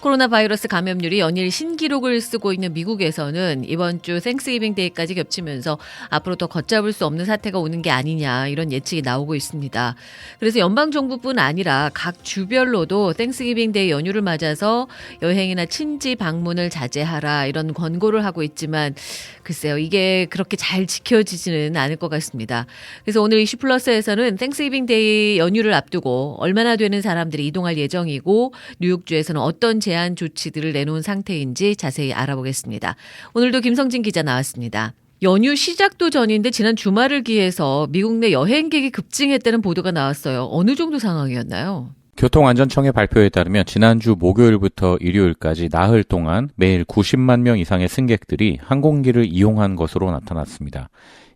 코로나 바이러스 감염률이 연일 신기록을 쓰고 있는 미국에서는 이번 주 땡스기빙 데이까지 겹치면서 앞으로 더 걷잡을 수 없는 사태가 오는 게 아니냐 이런 예측이 나오고 있습니다. 그래서 연방정부뿐 아니라 각 주별로도 땡스기빙 데이 연휴를 맞아서 여행이나 친지 방문을 자제하라 이런 권고를 하고 있지만 글쎄요, 이게 그렇게 잘 지켜지지는 않을 것 같습니다. 그래서 오늘 이슈플러스에서는 땡스기빙 데이 연휴를 앞두고 얼마나 되는 사람들이 이동할 예정이고 뉴욕주에서는 어떤 제한 조치들을 내놓은 상태인지 자세히 알아보겠습니다. 오늘도 김성진 기자 나왔습니다. 연휴 시작도 전인데 지난 주말을 기해서 미국 내 여행객이 급증했다는 보도가 나왔어요. 어느 정도 상황이었나요? 교통안전청의 발표에 따르면 지난주 목요일부터 일요일까지 나흘 동안 매일 90만 명 이상의 승객들이 항공기를 이용한 것으로 나타났습니다.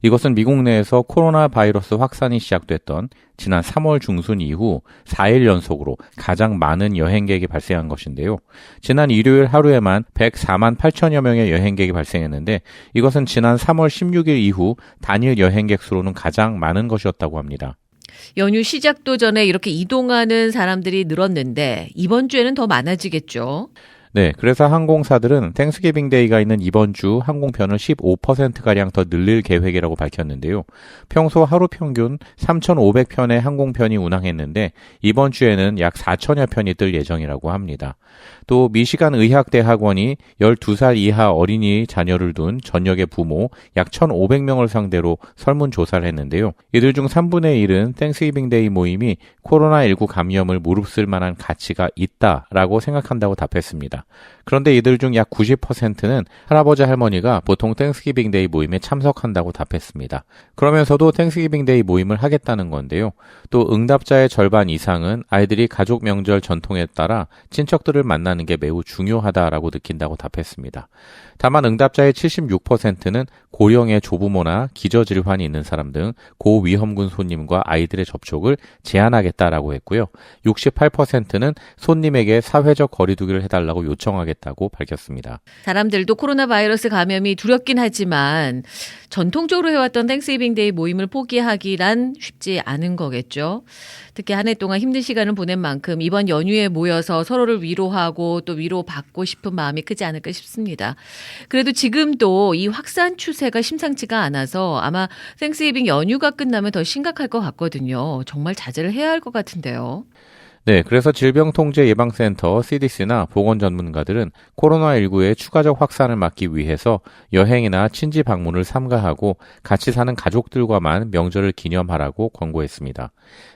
이것은 미국 내에서 코로나 바이러스 확산이 시작됐던 지난 3월 중순 이후 4일 연속으로 가장 많은 여행객이 발생한 것인데요. 지난 일요일 하루에만 104만 8천여 명의 여행객이 발생했는데 이것은 지난 3월 16일 이후 단일 여행객 수로는 가장 많은 것이었다고 합니다. 연휴 시작도 전에 이렇게 이동하는 사람들이 늘었는데 이번 주에는 더 많아지겠죠? 네, 그래서 항공사들은 땡스기빙 데이가 있는 이번 주 항공편을 15%가량 더 늘릴 계획이라고 밝혔는데요. 평소 하루 평균 3,500편의 항공편이 운항했는데 이번 주에는 약 4천여 편이 뜰 예정이라고 합니다. 또 미시간 의학대학원이 12살 이하 어린이 자녀를 둔 전역의 부모 약 1,500명을 상대로 설문조사를 했는데요. 이들 중 3분의 1은 땡스기빙 데이 모임이 코로나19 감염을 무릅쓸 만한 가치가 있다라고 생각한다고 답했습니다. 그런데 이들 중 약 90%는 할아버지 할머니가 보통 땡스기빙 데이 모임에 참석한다고 답했습니다. 그러면서도 땡스기빙 데이 모임을 하겠다는 건데요. 또 응답자의 절반 이상은 아이들이 가족 명절 전통에 따라 친척들을 만나는 게 매우 중요하다라고 느낀다고 답했습니다. 다만 응답자의 76%는 고령의 조부모나 기저질환이 있는 사람 등 고위험군 손님과 아이들의 접촉을 제한하겠다라고 했고요. 68%는 손님에게 사회적 거리두기를 해달라고 요청하겠다고 밝혔습니다. 사람들도 코로나 바이러스 감염이 두렵긴 하지만 전통적으로 해왔던 땡스기빙 데이 모임을 포기하기란 쉽지 않은 거겠죠. 특히 한 해 동안 힘든 시간을 보낸 만큼 이번 연휴에 모여서 서로를 위로하고 또 위로받고 싶은 마음이 크지 않을까 싶습니다. 그래도 지금도 이 확산 추세가 심상치가 않아서 아마 땡스기빙 연휴가 끝나면 더 심각할 것 같거든요. 정말 자제를 해야 할 것 같은데요. 네, 그래서 질병통제예방센터 CDC나 보건 전문가들은 코로나19의 추가적 확산을 막기 위해서 여행이나 친지 방문을 삼가하고 같이 사는 가족들과만 명절을 기념하라고 권고했습니다.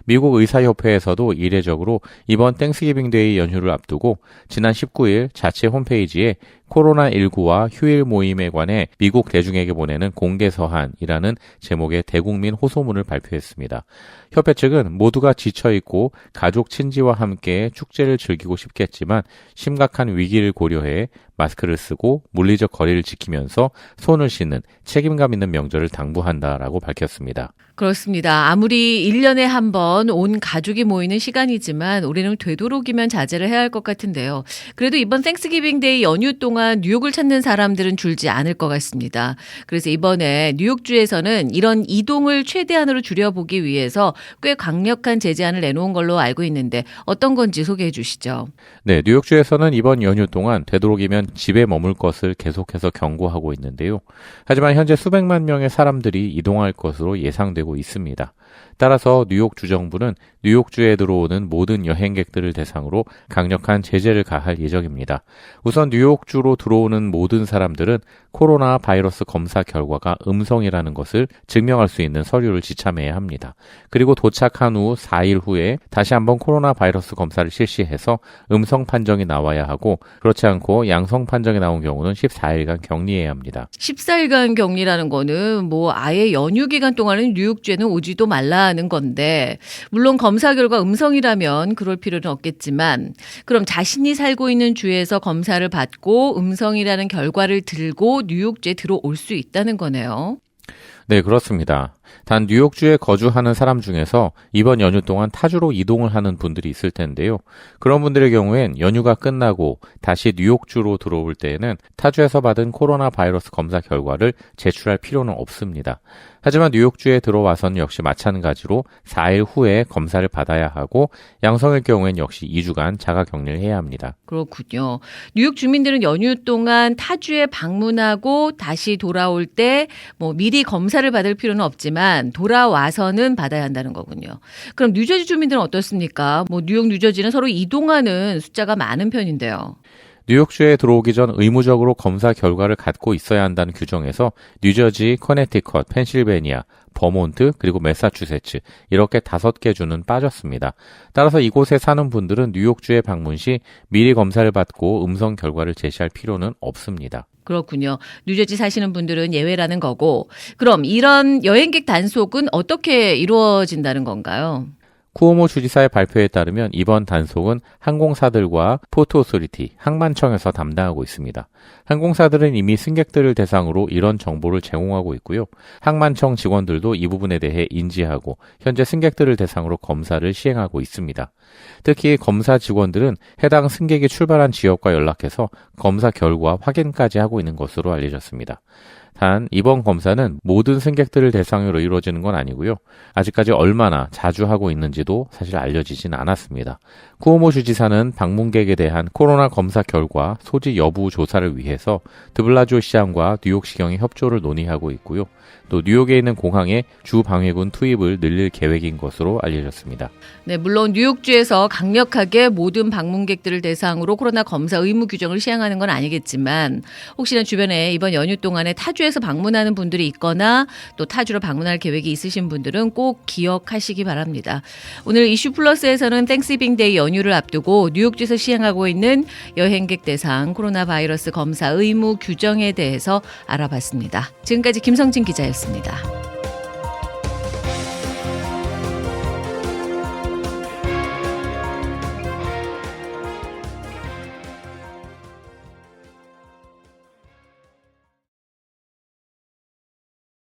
미국 의사협회에서도 이례적으로 이번 땡스기빙 데이 연휴를 앞두고 지난 19일 자체 홈페이지에 코로나19와 휴일 모임에 관해 미국 대중에게 보내는 공개 서한이라는 제목의 대국민 호소문을 발표했습니다. 협회 측은 모두가 지쳐있고 가족 친지와 함께 축제를 즐기고 싶겠지만 심각한 위기를 고려해 마스크를 쓰고 물리적 거리를 지키면서 손을 씻는 책임감 있는 명절을 당부한다라고 밝혔습니다. 그렇습니다. 아무리 1년에 한 번 온 가족이 모이는 시간이지만 올해는 되도록이면 자제를 해야 할 것 같은데요. 그래도 이번 땡스기빙 데이 연휴 동안 뉴욕을 찾는 사람들은 줄지 않을 것 같습니다. 그래서 이번에 뉴욕주에서는 이런 이동을 최대한으로 줄여보기 위해서 꽤 강력한 제재안을 내놓은 걸로 알고 있는데 어떤 건지 소개해 주시죠. 네, 뉴욕주에서는 이번 연휴 동안 되도록이면 집에 머물 것을 계속해서 경고하고 있는데요. 하지만 현재 수백만 명의 사람들이 이동할 것으로 예상되고 있습니다. 따라서 뉴욕 주정부는 뉴욕주에 들어오는 모든 여행객들을 대상으로 강력한 제재를 가할 예정입니다. 우선 뉴욕주로 들어오는 모든 사람들은 코로나 바이러스 검사 결과가 음성이라는 것을 증명할 수 있는 서류를 지참해야 합니다. 그리고 도착한 후 4일 후에 다시 한번 코로나 바이러스 검사를 실시해서 음성 판정이 나와야 하고 그렇지 않고 양성 판정이 나온 경우는 14일간 격리해야 합니다. 14일간 격리라는 거는 뭐 아예 연휴 기간 동안은 뉴욕주에는 오지도 말라는 건데 물론 검사 결과 음성이라면 그럴 필요는 없겠지만 그럼 자신이 살고 있는 주에서 검사를 받고 음성이라는 결과를 들고 뉴욕주에 들어올 수 있다는 거네요. 네, 그렇습니다. 단 뉴욕주에 거주하는 사람 중에서 이번 연휴 동안 타주로 이동을 하는 분들이 있을 텐데요. 그런 분들의 경우엔 연휴가 끝나고 다시 뉴욕주로 들어올 때에는 타주에서 받은 코로나 바이러스 검사 결과를 제출할 필요는 없습니다. 하지만 뉴욕주에 들어와서는 역시 마찬가지로 4일 후에 검사를 받아야 하고 양성일 경우엔 역시 2주간 자가격리를 해야 합니다. 그렇군요. 뉴욕 주민들은 연휴 동안 타주에 방문하고 다시 돌아올 때 뭐 미리 검사를 받을 필요는 없지만 돌아와서는 받아야 한다는 거군요. 그럼 뉴저지 주민들은 어떻습니까? 뭐 뉴욕, 뉴저지는 서로 이동하는 숫자가 많은 편인데요. 뉴욕주에 들어오기 전 의무적으로 검사 결과를 갖고 있어야 한다는 규정에서 뉴저지, 커네티컷, 펜실베니아, 버몬트, 그리고 매사추세츠 이렇게 5개 주는 빠졌습니다. 따라서 이곳에 사는 분들은 뉴욕주에 방문 시 미리 검사를 받고 음성 결과를 제시할 필요는 없습니다. 그렇군요. 뉴저지 사시는 분들은 예외라는 거고, 그럼 이런 여행객 단속은 어떻게 이루어진다는 건가요? 쿠오모 주지사의 발표에 따르면 이번 단속은 항공사들과 포트 오소리티, 항만청에서 담당하고 있습니다. 항공사들은 이미 승객들을 대상으로 이런 정보를 제공하고 있고요. 항만청 직원들도 이 부분에 대해 인지하고 현재 승객들을 대상으로 검사를 시행하고 있습니다. 특히 검사 직원들은 해당 승객이 출발한 지역과 연락해서 검사 결과 확인까지 하고 있는 것으로 알려졌습니다. 단 이번 검사는 모든 승객들을 대상으로 이루어지는 건 아니고요. 아직까지 얼마나 자주 하고 있는지도 사실 알려지진 않았습니다. 쿠오모 주지사는 방문객에 대한 코로나 검사 결과 소지 여부 조사를 위해서 드블라지오 시장과 뉴욕시경의 협조를 논의하고 있고요. 또 뉴욕에 있는 공항에 주 방해군 투입을 늘릴 계획인 것으로 알려졌습니다. 네, 물론 뉴욕주에서 강력하게 모든 방문객들을 대상으로 코로나 검사 의무 규정을 시행하는 건 아니겠지만 혹시나 주변에 이번 연휴 동안에 타주에서 방문하는 분들이 있거나 또 타주로 방문할 계획이 있으신 분들은 꼭 기억하시기 바랍니다. 오늘 이슈 플러스에서는 땡스기빙데이 연휴를 앞두고 뉴욕주에서 시행하고 있는 여행객 대상 코로나 바이러스 검사 의무 규정에 대해서 알아봤습니다. 지금까지 김성진 기자였습니다.